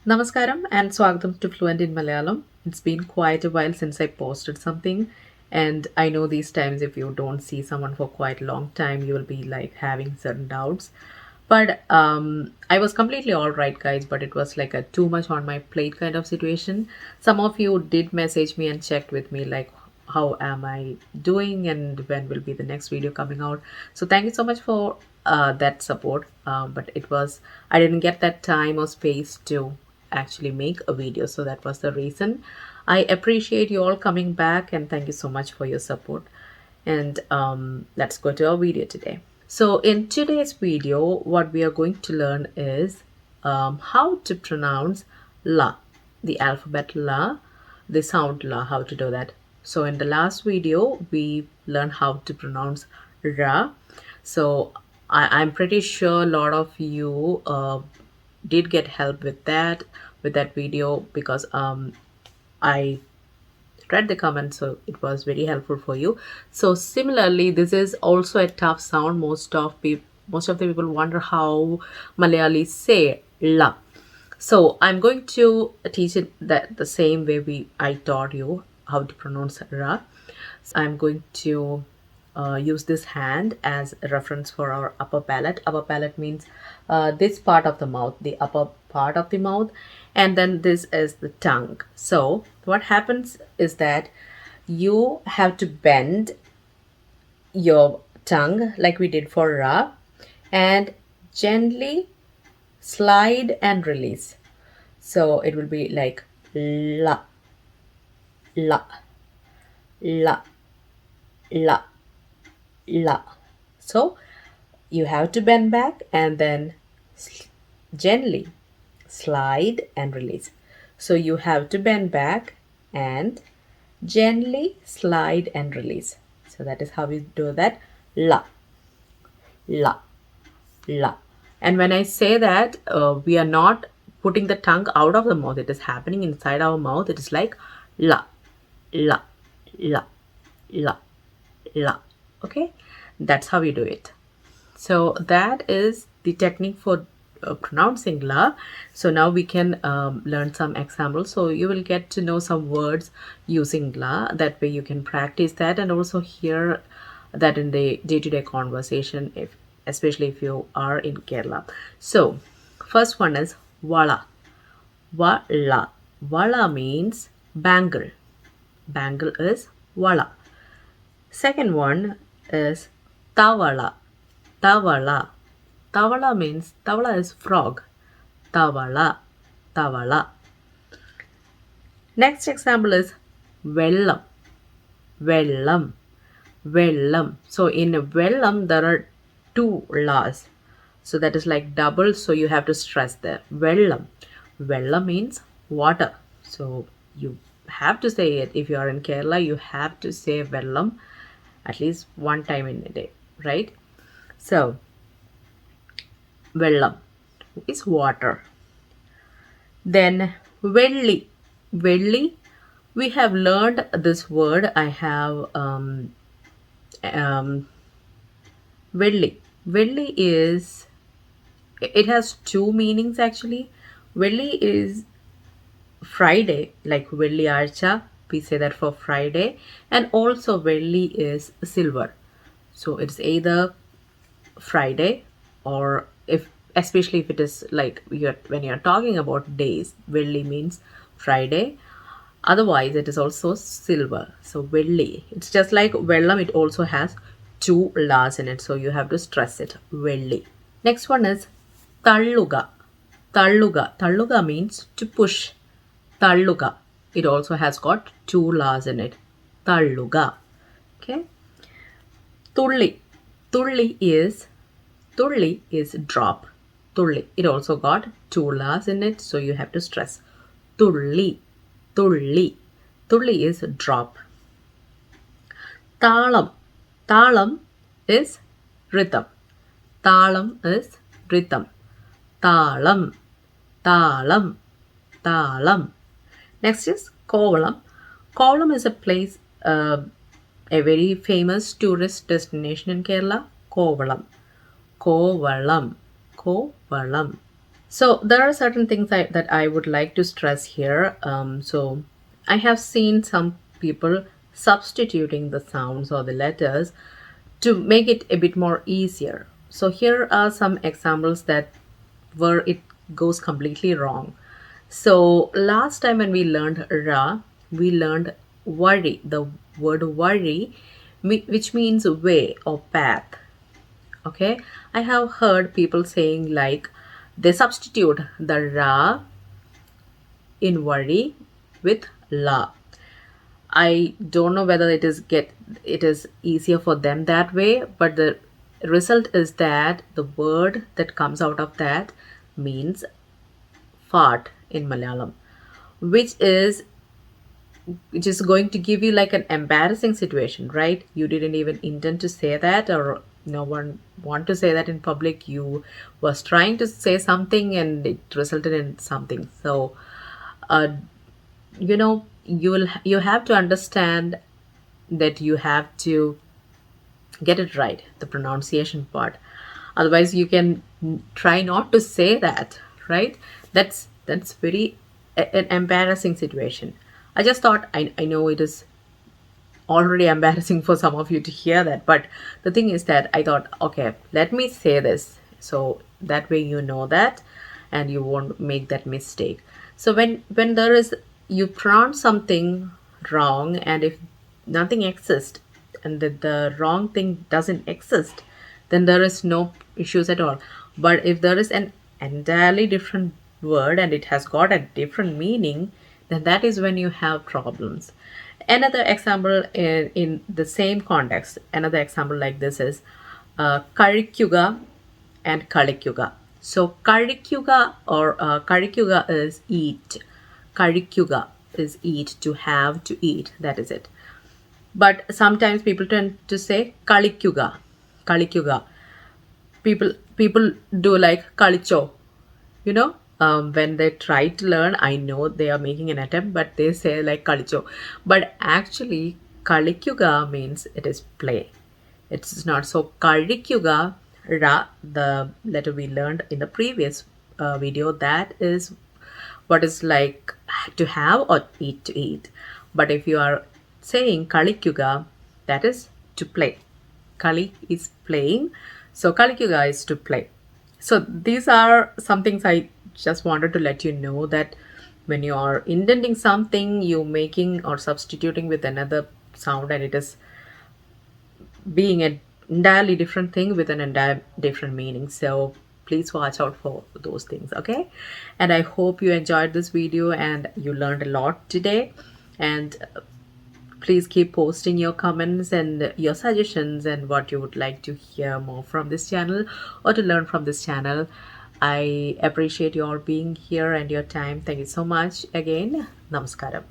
Namaskaram and Swagatam to Fluent in Malayalam. It's been quite a while since I posted something, and I know these times if you don't see someone for quite a long time, you will be like having certain doubts. But I was completely all right, guys, but it was like a too much on my plate kind of situation. Some of you did message me and checked with me, like, how am I doing and when will be the next video coming out. So, thank you so much for that support. But I didn't get that time or space to actually make a video, so that was the reason. I appreciate you all coming back and thank you so much for your support. And let's go to our video today. So in today's video, what we are going to learn is how to pronounce la, the alphabet la, the sound la, how to do that. So in the last video, we learned how to pronounce ra. So I'm pretty sure a lot of you did get help with that video because I read the comments, so it was very helpful for you. So similarly, this is also a tough sound. Most of the people wonder how Malayalis say la. So I'm going to teach it that the same way I taught you how to pronounce ra. So I'm going to use this hand as a reference for our upper palate. Upper palate means this part of the mouth, the upper part of the mouth, and then this is the tongue. So what happens is that you have to bend your tongue like we did for ra and gently slide and release. So it will be like la, la, la, la, la. So you have to bend back and then gently slide and release. So you have to bend back and gently slide and release. So that is how we do that. La, la, la. And when I say that, we are not putting the tongue out of the mouth. It is happening inside our mouth. It is like la, la, la, la, la. Okay, that's how we do it. So that is the technique for pronouncing la. So now we can learn some examples. So you will get to know some words using la. That way you can practice that and also hear that in the day-to-day conversation, especially if you are in Kerala. So first one is wala. Wala. Wala means bangle. Bangle is wala. Second one is Thavala. Thavala. Thavala means, Thavala is frog. Thavala. Thavala. Next example is Vellam. Vellam. Vellam. So in Vellam there are two laws. So that is like double, so you have to stress there. Vellam. Vellam means water. So you have to say it. If you are in Kerala, you have to say Vellam at least one time in a day, right? So Vellam is water. Then Velli. Velli, we have learned this word. I have Velli. Velli is, it has two meanings actually. Velli is Friday, like Velli Archa, we say that for Friday, and also Velli is silver. So it's either Friday or if especially if it is like when you're talking about days, Velli means Friday. Otherwise, it is also silver. So Velli. It's just like Vellam, it also has two la's in it. So you have to stress it. Velli. Next one is Thalluka. Thalluka. Thalluka means to push. Thalluka. It also has got two la's in it. Thalluka. Okay. Thulli. Thulli is drop. Thulli. It also got two la's in it, so you have to stress. Thulli. Thulli. Thulli is drop. Thalam. Thalam is rhythm. Thalam is rhythm. Thalam. Thalam. Thalam. Next is Kovalam. Kovalam is a place, a very famous tourist destination in Kerala. Kovalam. Kovalam. Kovalam. So there are certain things that I would like to stress here. So I have seen some people substituting the sounds or the letters to make it a bit more easier. So here are some examples that where it goes completely wrong. So last time when we learned ra, we learned worry, the word worry, which means way or path. Okay, I have heard people saying like they substitute the ra in worry with la. I don't know whether it is easier for them that way, but the result is that the word that comes out of that means fart in Malayalam, which is going to give you like an embarrassing situation, right? You didn't even intend to say that, or no one want to say that in public. You was trying to say something and it resulted in something. So uh, you have to understand that you have to get it right, the pronunciation part. Otherwise you can try not to say that, right? That's very an embarrassing situation. I just thought, I know it is already embarrassing for some of you to hear that, but the thing is that I thought, okay, let me say this so that way you know that and you won't make that mistake. So when there is, you pronounce something wrong, and if nothing exists and the wrong thing doesn't exist, then there is no issues at all. But if there is an entirely different word and it has got a different meaning, then that is when you have problems. Another example in the same context, another example like this is Karikyuga and Kalikyuga. So Karikyuga or Karikyuga is eat. Karikyuga is eat, to have, to eat. That is it. But sometimes people tend to say Kalikyuga. Kalikyuga. People do like Kalicho, when they try to learn. I know they are making an attempt, but they say like Kalicho. But actually, Kalikyuga means it is play. It's not. So Kalikyuga, Ra, the letter we learned in the previous video, that is what is like to have or eat, to eat. But if you are saying Kalikyuga, that is to play. Kali is playing, so Kalikyuga is to play. So these are some things I just wanted to let you know, that when you are indenting something, you making or substituting with another sound, and it is being an entirely different thing with an entire different meaning. So please watch out for those things, okay? And I hope you enjoyed this video and you learned a lot today. And please keep posting your comments and your suggestions and what you would like to hear more from this channel or to learn from this channel. I appreciate your being here and your time. Thank you so much again. Namaskaram.